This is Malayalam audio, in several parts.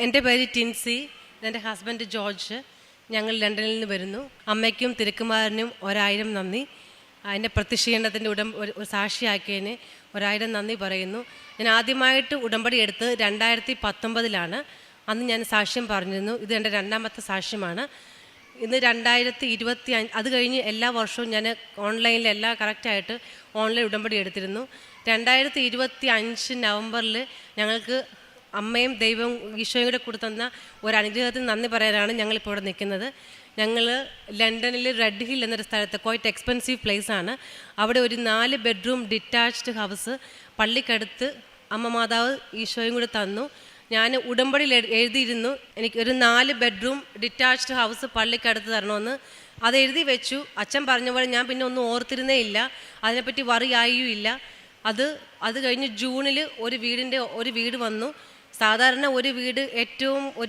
എൻ്റെ പേര് ടിൻസി, എൻ്റെ ഹസ്ബൻഡ് ജോർജ്. ഞങ്ങൾ ലണ്ടനിൽ നിന്ന് വരുന്നു. അമ്മയ്ക്കും തിരുക്കുമാരനും 1000 നന്ദി. അതിൻ്റെ പ്രതിഷേധത്തിൻ്റെ ഒരു സാക്ഷിയാക്കിയതിന് 1000 നന്ദി പറയുന്നു. ഞാൻ ആദ്യമായിട്ട് ഉടമ്പടി എടുത്ത് 2019 അന്ന് ഞാൻ സാക്ഷ്യം പറഞ്ഞിരുന്നു. ഇത് എൻ്റെ രണ്ടാമത്തെ സാക്ഷ്യമാണ്. ഇന്ന് 2025. അത് കഴിഞ്ഞ് എല്ലാ വർഷവും ഞാൻ ഓൺലൈനിൽ എല്ലാം കറക്റ്റായിട്ട് ഓൺലൈൻ ഉടമ്പടി എടുത്തിരുന്നു. 2025 നവംബറിൽ ഞങ്ങൾക്ക് അമ്മയും ദൈവവും ഈശോയും കൂടെ കൊടുത്തുന്ന ഒരു അനുഗ്രഹത്തിന് നന്ദി പറയാനാണ് ഞങ്ങളിപ്പോൾ ഇവിടെ നിൽക്കുന്നത്. ഞങ്ങൾ ലണ്ടനിൽ റെഡ് ഹിൽ എന്നൊരു സ്ഥലത്ത്, ക്വൈറ്റ് എക്സ്പെൻസീവ് പ്ലേസാണ്. അവിടെ ഒരു 4 ബെഡ്റൂം ഡിറ്റാച്ച്ഡ് ഹൗസ് പള്ളിക്കടുത്ത് അമ്മ മാതാവ് ഈശോയും കൂടെ തന്നു. ഞാൻ ഉടമ്പടിയിൽ എഴുതിയിരുന്നു എനിക്ക് ഒരു 4 ബെഡ്റൂം ഡിറ്റാച്ച്ഡ് ഹൗസ് പള്ളിക്കടുത്ത് തരണമെന്ന്. അത് എഴുതി വെച്ചു. അച്ഛൻ പറഞ്ഞ പോലെ ഞാൻ പിന്നെ ഒന്നും ഓർത്തിരുന്നേ ഇല്ല, അതിനെപ്പറ്റി വറിയായും ഇല്ല. അത് കഴിഞ്ഞ് ജൂണിൽ ഒരു വീട് വന്നു. സാധാരണ ഒരു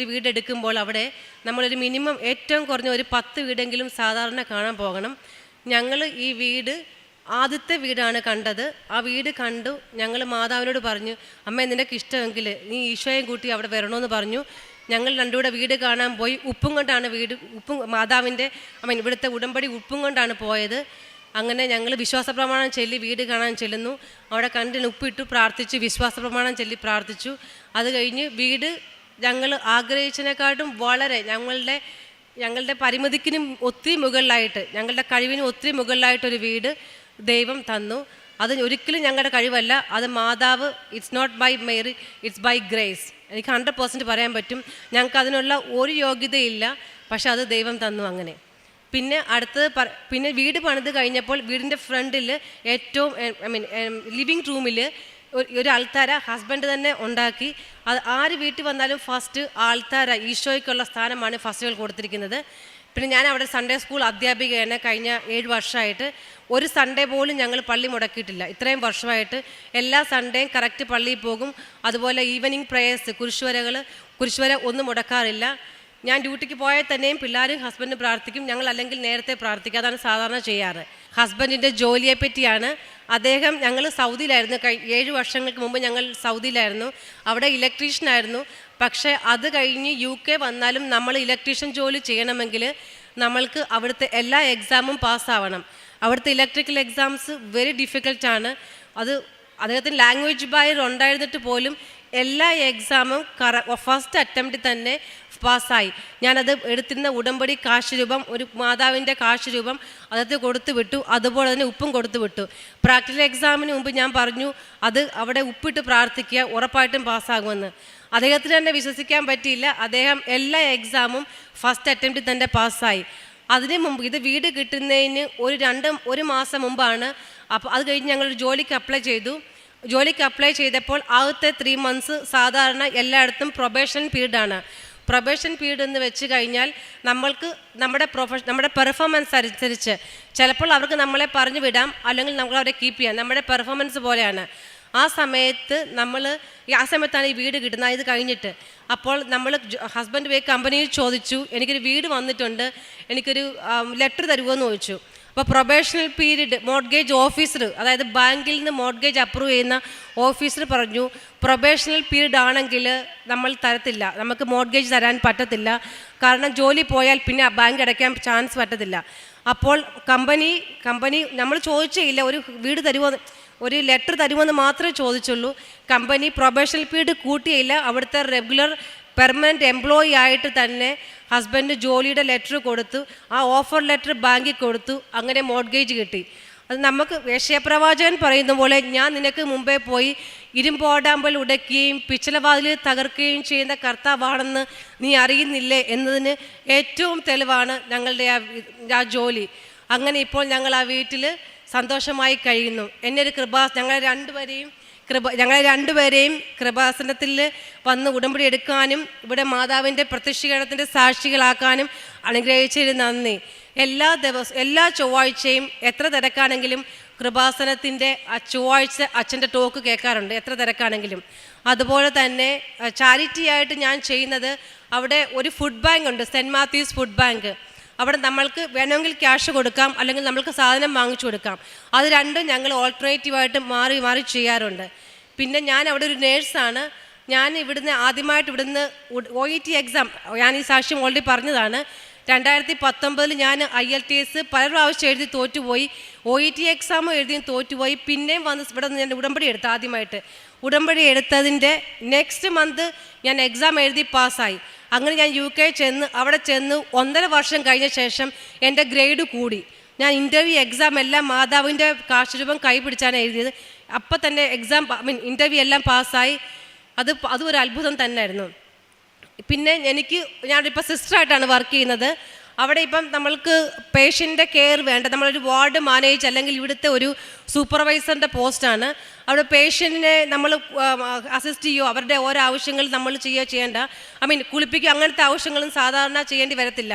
വീട് എടുക്കുമ്പോൾ അവിടെ നമ്മളൊരു മിനിമം ഏറ്റവും കുറഞ്ഞ ഒരു 10 വീടെങ്കിലും സാധാരണ കാണാൻ പോകണം. ഞങ്ങൾ ഈ ആദ്യത്തെ വീടാണ് കണ്ടത്. ആ വീട് കണ്ടു. ഞങ്ങൾ മാതാവിനോട് പറഞ്ഞു, അമ്മ നിനക്ക് ഇഷ്ടമെങ്കിൽ നീ ഈശോയും കൂട്ടി അവിടെ വരണമെന്ന് പറഞ്ഞു. ഞങ്ങൾ രണ്ടുകൂടെ വീട് കാണാൻ പോയി. ഉപ്പും കൊണ്ടാണ് മാതാവിൻ്റെ ഇവിടുത്തെ ഉടമ്പടി ഉപ്പും കൊണ്ടാണ് പോയത്. അങ്ങനെ ഞങ്ങൾ വിശ്വാസ പ്രമാണം ചൊല്ലി വീട് കാണാൻ ചെല്ലുന്നു. അവിടെ കണ്ടിന് ഉപ്പിട്ടു പ്രാർത്ഥിച്ചു, വിശ്വാസ പ്രമാണം ചൊല്ലി പ്രാർത്ഥിച്ചു. അത് കഴിഞ്ഞ് വീട് ഞങ്ങൾ ആഗ്രഹിച്ചതിനെക്കാട്ടും വളരെ ഞങ്ങളുടെ പരിമിതിക്കിനും ഒത്തിരി മുകളിലായിട്ട്, ഞങ്ങളുടെ കഴിവിനും ഒത്തിരി മുകളിലായിട്ടൊരു വീട് ദൈവം തന്നു. അത് ഒരിക്കലും ഞങ്ങളുടെ കഴിവല്ല, അത് മാതാവ്. It's not by Mary, it's by grace. എനിക്ക് 100% പറയാൻ പറ്റും. ഞങ്ങൾക്ക് അതിനുള്ള ഒരു യോഗ്യതയില്ല, പക്ഷെ അത് ദൈവം തന്നു. അങ്ങനെ പിന്നെ വീട് പണിത് കഴിഞ്ഞപ്പോൾ വീടിൻ്റെ ഫ്രണ്ടിൽ ഏറ്റവും ലിവിങ് റൂമിൽ ഒരു അൾത്താര ഹസ്ബൻഡ് തന്നെ ഉണ്ടാക്കി. അത് ആര് വീട്ടിൽ വന്നാലും ഫസ്റ്റ് ആൾത്താര ഈശോയ്ക്കുള്ള സ്ഥാനമാണ് ഫസ്റ്റുകൾ കൊടുത്തിരിക്കുന്നത്. പിന്നെ ഞാൻ അവിടെ സൺഡേ സ്കൂൾ അധ്യാപികയാണ്. കഴിഞ്ഞ 7 വർഷമായിട്ട് ഒരു സൺഡേ പോലും ഞങ്ങൾ പള്ളി മുടക്കിയിട്ടില്ല. ഇത്രയും വർഷമായിട്ട് എല്ലാ സൺഡേയും കറക്റ്റ് പള്ളിയിൽ പോകും. അതുപോലെ ഈവനിങ് പ്രേയേഴ്സ്, കുരിശുവര ഒന്നും മുടക്കാറില്ല. ഞാൻ ഡ്യൂട്ടിക്ക് പോയാൽ തന്നെയും പിള്ളേരും ഹസ്ബൻഡും പ്രാർത്ഥിക്കും. ഞങ്ങൾ അല്ലെങ്കിൽ നേരത്തെ പ്രാർത്ഥിക്കുക, അതാണ് സാധാരണ ചെയ്യാറ്. ഹസ്ബൻഡിൻ്റെ ജോലിയെ പറ്റിയാണ്. ഞങ്ങൾ സൗദിയിലായിരുന്നു. 7 വർഷങ്ങൾക്ക് മുമ്പ് ഞങ്ങൾ സൗദിയിലായിരുന്നു. അവിടെ ഇലക്ട്രീഷ്യനായിരുന്നു. പക്ഷേ അത് കഴിഞ്ഞ് UK വന്നാലും നമ്മൾ ഇലക്ട്രീഷ്യൻ ജോലി ചെയ്യണമെങ്കിൽ നമ്മൾക്ക് അവിടുത്തെ എല്ലാ എക്സാമും പാസ്സാവണം. അവിടുത്തെ ഇലക്ട്രിക്കൽ എക്സാംസ് വെരി ഡിഫിക്കൽട്ടാണ്. അദ്ദേഹത്തിന് ലാംഗ്വേജ് ബാരിയർ ഉണ്ടായിരുന്നിട്ട് പോലും എല്ലാ എക്സാമും ഫസ്റ്റ് അറ്റംപ്റ്റിൽ തന്നെ പാസ്സായി. ഞാനത് എടുത്തിരുന്ന ഉടമ്പടി കാശ് രൂപം, ഒരു മാതാവിൻ്റെ കാശ് രൂപം അതൊക്കെ കൊടുത്തു വിട്ടു. അതുപോലെ തന്നെ ഉപ്പും കൊടുത്തു വിട്ടു. പ്രാക്ടിക്കൽ എക്സാമിന് മുമ്പ് ഞാൻ പറഞ്ഞു, അത് അവിടെ ഉപ്പിട്ട് പ്രാർത്ഥിക്കുക, ഉറപ്പായിട്ടും പാസ്സാകുമെന്ന്. അദ്ദേഹത്തിന് തന്നെ വിശ്വസിക്കാൻ പറ്റിയില്ല. അദ്ദേഹം എല്ലാ എക്സാമും ഫസ്റ്റ് അറ്റംപ്റ്റിൽ തന്നെ പാസ്സായി. അതിന് മുമ്പ് ഇത് വീട് കിട്ടുന്നതിന് ഒരു മാസം മുമ്പാണ്. അപ്പോൾ അത് കഴിഞ്ഞ് ഞങ്ങളൊരു ജോലിക്ക് അപ്ലൈ ചെയ്തപ്പോൾ ആദ്യത്തെ 3 months സാധാരണ എല്ലായിടത്തും പ്രൊബേഷൻ പീരീഡാണ്. പ്രൊബേഷൻ പീരീഡ് എന്ന് വെച്ച് കഴിഞ്ഞാൽ നമ്മൾക്ക് നമ്മുടെ പെർഫോമൻസ് അനുസരിച്ച് ചിലപ്പോൾ അവർക്ക് നമ്മളെ പറഞ്ഞു വിടാം, അല്ലെങ്കിൽ നമ്മൾ അവരെ കീപ്പ് ചെയ്യാം. നമ്മുടെ പെർഫോമൻസ് പോലെയാണ്. ആ സമയത്താണ് ഈ വീട് കിട്ടുന്നത്. ഇത് കഴിഞ്ഞിട്ട് അപ്പോൾ ഹസ്ബൻഡ് പോയി കമ്പനിയിൽ ചോദിച്ചു, എനിക്കൊരു വീട് വന്നിട്ടുണ്ട്, എനിക്കൊരു ലെറ്റർ തരുമോയെന്ന് ചോദിച്ചു. അപ്പോൾ പ്രൊബേഷണൽ പീരീഡ് മോർഗേജ് ഓഫീസർ, അതായത് ബാങ്കിൽ നിന്ന് മോർഗേജ് അപ്രൂവ് ചെയ്യുന്ന ഓഫീസർ പറഞ്ഞു, പ്രൊബേഷണൽ പീരീഡ് ആണെങ്കിൽ നമ്മൾ തരത്തില്ല, നമുക്ക് മോർഗേജ് തരാൻ പറ്റത്തില്ല. കാരണം ജോലി പോയാൽ പിന്നെ ബാങ്ക് അടയ്ക്കാൻ ചാൻസ് പറ്റത്തില്ല. അപ്പോൾ കമ്പനി നമ്മൾ ചോദിച്ചേയില്ല, ഒരു വീട് തരുമോ, ഒരു ലെറ്റർ തരുമെന്ന് മാത്രമേ ചോദിച്ചുള്ളൂ. കമ്പനി പ്രൊബേഷണൽ പീരീഡ് കൂട്ടിയില്ല. അവിടുത്തെ റെഗുലർ പെർമനൻറ്റ് എംപ്ലോയി ആയിട്ട് തന്നെ ഹസ്ബൻഡ് ജോലിയുടെ ലെറ്റർ കൊടുത്തു. ആ ഓഫർ ലെറ്റർ ബാങ്കിൽ കൊടുത്തു. അങ്ങനെ മോർഗേജ് കിട്ടി. അത് നമുക്ക് യശയ്യാപ്രവാചകൻ പറയുന്ന പോലെ, ഞാൻ നിനക്ക് മുമ്പേ പോയി ഇരുമ്പോടാമ്പൽ ഉടയ്ക്കുകയും പിച്ചളവാതിൽ തകർക്കുകയും ചെയ്യുന്ന കർത്താവാണെന്ന് നീ അറിയുന്നില്ലേ എന്നതിന് ഏറ്റവും തെളിവാണ് ഞങ്ങളുടെ ആ ജോലി. അങ്ങനെ ഇപ്പോൾ ഞങ്ങൾ ആ വീട്ടിൽ സന്തോഷമായി കഴിയുന്നു. ഞങ്ങളെ രണ്ടുപേരെയും കൃപാസനത്തിൽ വന്ന് ഉടമ്പടി എടുക്കാനും ഇവിടെ മാതാവിൻ്റെ പ്രത്യക്ഷീകരണത്തിൻ്റെ സാക്ഷികളാക്കാനും അനുഗ്രഹിച്ചതിന് നന്ദി. എല്ലാ ചൊവ്വാഴ്ചയും എത്ര തിരക്കാണെങ്കിലും കൃപാസനത്തിൻ്റെ ചൊവ്വാഴ്ച അച്ഛൻ്റെ ടോക്ക് കേൾക്കാറുണ്ട്, എത്ര തിരക്കാണെങ്കിലും. അതുപോലെ തന്നെ ചാരിറ്റി ആയിട്ട് ഞാൻ ചെയ്യുന്നത്, അവിടെ ഒരു ഫുഡ് ബാങ്ക് ഉണ്ട്, സെൻറ്റ് മാത്യൂസ് ഫുഡ് ബാങ്ക്. അവിടെ നമ്മൾക്ക് വേണമെങ്കിൽ ക്യാഷ് കൊടുക്കാം, അല്ലെങ്കിൽ നമ്മൾക്ക് സാധനം വാങ്ങിച്ചു കൊടുക്കാം. അത് രണ്ടും ഞങ്ങൾ ഓൾട്ടർനേറ്റീവായിട്ട് മാറി ചെയ്യാറുണ്ട്. പിന്നെ ഞാൻ അവിടെ ഒരു നേഴ്സാണ്. ഞാൻ ആദ്യമായിട്ട് OET എക്സാം, ഞാൻ ഈ സാക്ഷ്യം ഓൾറെഡി പറഞ്ഞതാണ്. 2019 ഞാൻ IELTS പല പ്രാവശ്യം എഴുതി തോറ്റുപോയി. OET എക്സാം എഴുതിയും തോറ്റുപോയി. പിന്നെയും ഇവിടെ നിന്ന് ഞാൻ ഉടമ്പടി എടുത്തു. ആദ്യമായിട്ട് ഉടമ്പടി എടുത്തതിൻ്റെ നെക്സ്റ്റ് മന്ത് ഞാൻ എക്സാം എഴുതി പാസ്സായി. അങ്ങനെ ഞാൻ UK അവിടെ ചെന്ന് 1.5 വർഷം കഴിഞ്ഞ ശേഷം എൻ്റെ ഗ്രേഡ് കൂടി. ഞാൻ ഇൻ്റർവ്യൂ എക്സാം എല്ലാം മാതാവിൻ്റെ കാശുരൂപം കൈ പിടിച്ചാണ് എഴുതിയത്. അപ്പം തന്നെ ഇൻ്റർവ്യൂ എല്ലാം പാസ്സായി. അതും ഒരു അത്ഭുതം തന്നെയായിരുന്നു. പിന്നെ ഞാനിപ്പോൾ സിസ്റ്ററായിട്ടാണ് വർക്ക് ചെയ്യുന്നത്. അവിടെ ഇപ്പം നമ്മൾക്ക് പേഷ്യൻ്റെ കെയർ വേണ്ട, നമ്മളൊരു വാർഡ് മാനേജ് അല്ലെങ്കിൽ ഇവിടുത്തെ ഒരു സൂപ്പർവൈസറിൻ്റെ പോസ്റ്റാണ്. അവിടെ പേഷ്യൻറ്റിനെ നമ്മൾ അസിസ്റ്റ് ചെയ്യുകയോ അവരുടെ ഓരോ ആവശ്യങ്ങൾ നമ്മൾ ചെയ്യേണ്ട, കുളിപ്പിക്കുക, അങ്ങനത്തെ ആവശ്യങ്ങളും സാധാരണ ചെയ്യേണ്ടി വരത്തില്ല.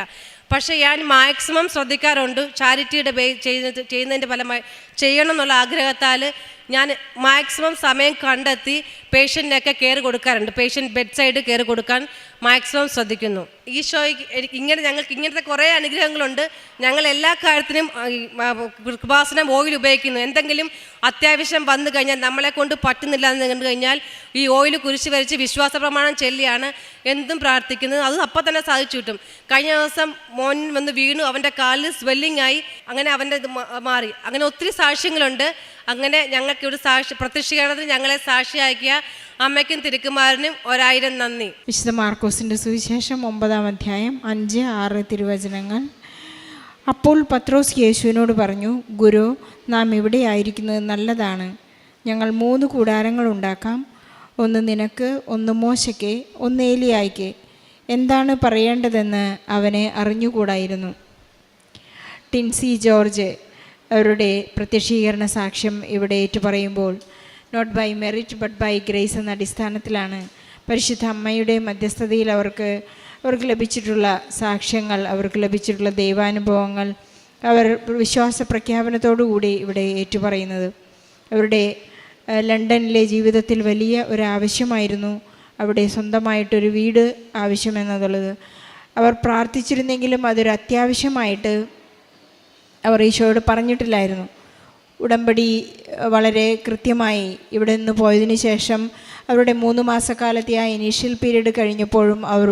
പക്ഷേ ഞാൻ മാക്സിമം ശ്രദ്ധിക്കാറുണ്ട്. ചാരിറ്റിയുടെ ചെയ്യുന്നതിൻ്റെ ഫലമായി ചെയ്യണം എന്നുള്ള ആഗ്രഹത്താൽ ഞാൻ മാക്സിമം സമയം കണ്ടെത്തി പേഷ്യൻറ്റിനൊക്കെ കെയർ കൊടുക്കാറുണ്ട്. പേഷ്യൻ്റ് ബെഡ് സൈഡ് കെയർ കൊടുക്കാൻ മാക്സിമം ശ്രദ്ധിക്കുന്നു. ഈശോയ്ക്ക് ഞങ്ങൾക്ക് ഇങ്ങനത്തെ കുറേ അനുഗ്രഹങ്ങളുണ്ട്. ഞങ്ങൾ എല്ലാ കാര്യത്തിനും കൃപാസനം ഓയിൽ ഉപയോഗിക്കുന്നു. എന്തെങ്കിലും അത്യാവശ്യം വന്നു കഴിഞ്ഞാൽ, നമ്മളെ കൊണ്ട് പറ്റുന്നില്ല എന്ന് കണ്ടു കഴിഞ്ഞാൽ ഈ ഓയിൽ കുരിശ് വരച്ച് വിശ്വാസ പ്രമാണം ചൊല്ലിയാണ് എന്തും പ്രാർത്ഥിക്കുന്നത്. അത് അപ്പം തന്നെ സാധിച്ചു കിട്ടും. കഴിഞ്ഞ ദിവസം മോൻ വന്ന് വീണു, അവൻ്റെ കാലിൽ സ്വെല്ലിംഗ് ആയി, അങ്ങനെ അവൻ്റെ ഇത് മാറി. അങ്ങനെ ഒത്തിരി സാക്ഷ്യങ്ങളുണ്ട്. അങ്ങനെ ഞങ്ങൾക്ക് ഒരു പ്രത്യക്ഷീകരണത്തിന് ഞങ്ങളെ സാക്ഷിയാക്കിയ അമ്മയ്ക്കും തിരുക്കുമാരനും 1000 നന്ദി. വിശുദ്ധ മാർക്കോസിൻ്റെ സുവിശേഷം 9-ാം അധ്യായം 5-6 തിരുവചനങ്ങൾ. അപ്പോൾ പത്രോസ് യേശുവിനോട് പറഞ്ഞു, ഗുരു, നാം ഇവിടെ ആയിരിക്കുന്നത് നല്ലതാണ്. ഞങ്ങൾ 3 കൂടാരങ്ങൾ ഉണ്ടാക്കാം. ഒന്ന് നിനക്ക്, ഒന്ന് മോശയ്ക്ക്, ഒന്ന് ഏലിയായ്ക്ക്. എന്താണ് പറയേണ്ടതെന്ന് അവനെ അറിഞ്ഞുകൂടായിരുന്നു. ടിൻസി ജോർജ് അവരുടെ പ്രത്യക്ഷീകരണ സാക്ഷ്യം ഇവിടെ ഏറ്റുപറയുമ്പോൾ not by merit but by grace എന്ന അടിസ്ഥാനത്തിലാണ്. പരിശുദ്ധ അമ്മയുടെ മധ്യസ്ഥതയിൽ അവർക്ക് ലഭിച്ചിട്ടുള്ള സാക്ഷ്യങ്ങൾ, അവർക്ക് ലഭിച്ചിട്ടുള്ള ദൈവാനുഭവങ്ങൾ അവർ വിശ്വാസ പ്രഖ്യാപനത്തോടുകൂടി ഇവിടെ ഏറ്റുപറയുന്നത്. അവരുടെ ലണ്ടനിലെ ജീവിതത്തിൽ വലിയ ഒരു ആവശ്യമായിരുന്നു അവിടെ സ്വന്തമായിട്ടൊരു വീട് ആവശ്യമെന്നുള്ളത്. അവർ പ്രാർത്ഥിച്ചിരുന്നെങ്കിലും അതൊരു അത്യാവശ്യമായിട്ട് അവർ ഈശോയോട് പറഞ്ഞിട്ടില്ലായിരുന്നു. ഉടമ്പടി വളരെ കൃത്യമായി ഇവിടെ നിന്ന് പോയതിനു ശേഷം അവരുടെ 3 മാസക്കാലത്തെ ആ ഇനീഷ്യൽ പീരീഡ് കഴിഞ്ഞപ്പോഴും അവർ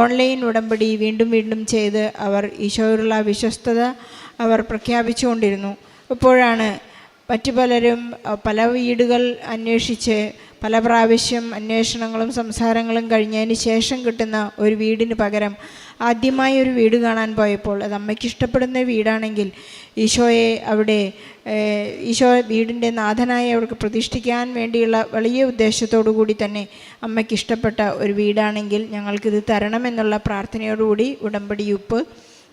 ഓൺലൈൻ ഉടമ്പടി വീണ്ടും ചെയ്ത് അവർ ഈശോയോടുള്ള വിശ്വസ്തത അവർ പ്രഖ്യാപിച്ചുകൊണ്ടിരുന്നു. അപ്പോഴാണ് മറ്റു പലരും പല വീടുകൾ അന്വേഷിച്ച് പല പ്രാവശ്യം അന്വേഷണങ്ങളും സംസാരങ്ങളും കഴിഞ്ഞതിന് ശേഷം കിട്ടുന്ന ഒരു വീടിന് പകരം ആദ്യമായി ഒരു വീട് കാണാൻ പോയപ്പോൾ അത് അമ്മയ്ക്ക് ഇഷ്ടപ്പെടുന്ന വീടാണെങ്കിൽ ഈശോ വീടിൻ്റെ നാഥനായി അവർക്ക് പ്രതിഷ്ഠിക്കാൻ വേണ്ടിയുള്ള വലിയ ഉദ്ദേശത്തോടു കൂടി തന്നെ അമ്മയ്ക്ക് ഇഷ്ടപ്പെട്ട ഒരു വീടാണെങ്കിൽ ഞങ്ങൾക്കിത് തരണമെന്നുള്ള പ്രാർത്ഥനയോടുകൂടി ഉടമ്പടിയുപ്പ്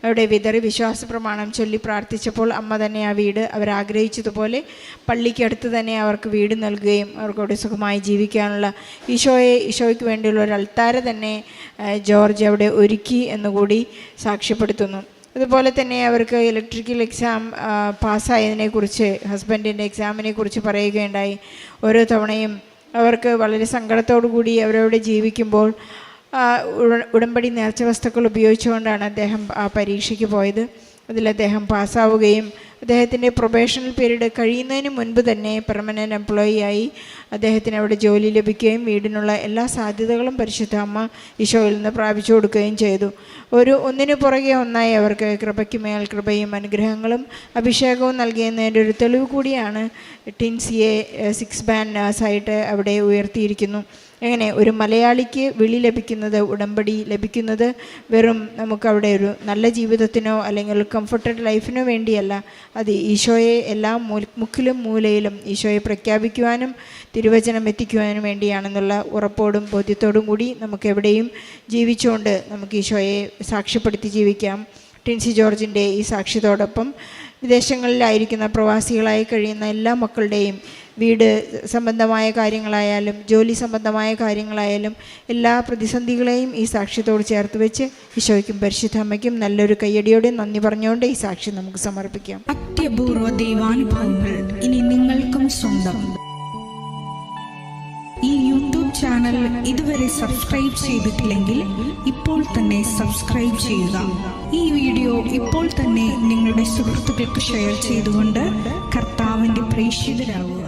അവിടെ വിതറി വിശ്വാസ പ്രമാണം ചൊല്ലി പ്രാർത്ഥിച്ചപ്പോൾ അമ്മ തന്നെ ആ വീട് അവരാഗ്രഹിച്ചതുപോലെ പള്ളിക്കടുത്ത് തന്നെ അവർക്ക് വീട് നൽകുകയും അവർക്കവിടെ സുഖമായി ജീവിക്കാനുള്ള ഈശോയ്ക്ക് വേണ്ടിയുള്ള ഒരു അൾത്താര തന്നെ ജോർജ് അവിടെ ഒരുക്കി എന്നുകൂടി സാക്ഷ്യപ്പെടുത്തുന്നു. അതുപോലെ തന്നെ അവർക്ക് ഇലക്ട്രിക്കൽ എക്സാം പാസ്സായതിനെക്കുറിച്ച്, ഹസ്ബൻഡിൻ്റെ എക്സാമിനെ കുറിച്ച് പറയുകയുണ്ടായി. ഓരോ തവണയും അവർക്ക് വളരെ സങ്കടത്തോടു കൂടി അവരവിടെ ജീവിക്കുമ്പോൾ ഉടമ്പടി നേർച്ച വസ്തുക്കൾ ഉപയോഗിച്ചുകൊണ്ടാണ് അദ്ദേഹം ആ പരീക്ഷയ്ക്ക് പോയത്. അതിൽ അദ്ദേഹം പാസ്സാവുകയും അദ്ദേഹത്തിൻ്റെ പ്രൊബേഷണൽ പീരീഡ് കഴിയുന്നതിന് മുൻപ് തന്നെ പെർമനൻ്റ് എംപ്ലോയി ആയി അദ്ദേഹത്തിന് അവിടെ ജോലി ലഭിക്കുകയും വീടിനുള്ള എല്ലാ സാധ്യതകളും പരിശുദ്ധ അമ്മ ഈശോയിൽ നിന്ന് പ്രാപിച്ചു കൊടുക്കുകയും ചെയ്തു. ഒന്നിനു പുറകെ ഒന്നായി അവർക്ക് കൃപയ്ക്ക് മേൽ കൃപയും അനുഗ്രഹങ്ങളും അഭിഷേകവും നൽകിയെന്നതിൻ്റെ ഒരു തെളിവ് കൂടിയാണ് ടിൻസിയെ 6 ബാൻഡ് നേഴ്സായിട്ട് അവിടെ ഉയർത്തിയിരിക്കുന്നു. എങ്ങനെ ഒരു മലയാളിക്ക് വിളി ലഭിക്കുന്നത്, ഉടമ്പടി ലഭിക്കുന്നത് വെറും നമുക്കവിടെ ഒരു നല്ല ജീവിതത്തിനോ അല്ലെങ്കിൽ കംഫർട്ടഡ് ലൈഫിനോ വേണ്ടിയല്ല, അത് ഈശോയെ എല്ലാ മുക്കിലും മൂലയിലും ഈശോയെ പ്രഖ്യാപിക്കുവാനും തിരുവചനം എത്തിക്കുവാനും വേണ്ടിയാണെന്നുള്ള ഉറപ്പോടും ബോധ്യത്തോടും കൂടി നമുക്ക് എവിടെയും ജീവിച്ചുകൊണ്ട് നമുക്ക് ഈശോയെ സാക്ഷ്യപ്പെടുത്തി ജീവിക്കാം. ടിൻസി ജോർജിൻ്റെ ഈ സാക്ഷ്യത്തോടൊപ്പം വിദേശങ്ങളിലായിരിക്കുന്ന പ്രവാസികളായി കഴിയുന്ന എല്ലാ മക്കളുടെയും വീട് സംബന്ധമായ കാര്യങ്ങളായാലും ജോലി സംബന്ധമായ കാര്യങ്ങളായാലും എല്ലാ പ്രതിസന്ധികളെയും ഈ സാക്ഷ്യത്തോട് ചേർത്ത് വെച്ച് ഈശോയ്ക്കും പരിശുദ്ധ അമ്മയ്ക്കും നല്ലൊരു കയ്യടിയോടെ നന്ദി പറഞ്ഞുകൊണ്ട് ഈ സാക്ഷ്യം നമുക്ക് സമർപ്പിക്കാം. അത്യപൂർവ ദൈവാനുഭവങ്ങൾ ഇനി നിങ്ങൾക്കും സ്വന്തം. ഈ യൂട്യൂബ് ചാനൽ ഇതുവരെ സബ്സ്ക്രൈബ് ചെയ്തിട്ടില്ലെങ്കിൽ ഇപ്പോൾ തന്നെ സബ്സ്ക്രൈബ് ചെയ്യുക. ഈ വീഡിയോ ഇപ്പോൾ തന്നെ നിങ്ങളുടെ സുഹൃത്തുക്കൾക്ക് ഷെയർ ചെയ്തുകൊണ്ട് കർത്താവിൻ്റെ പ്രേക്ഷിതരാകുക.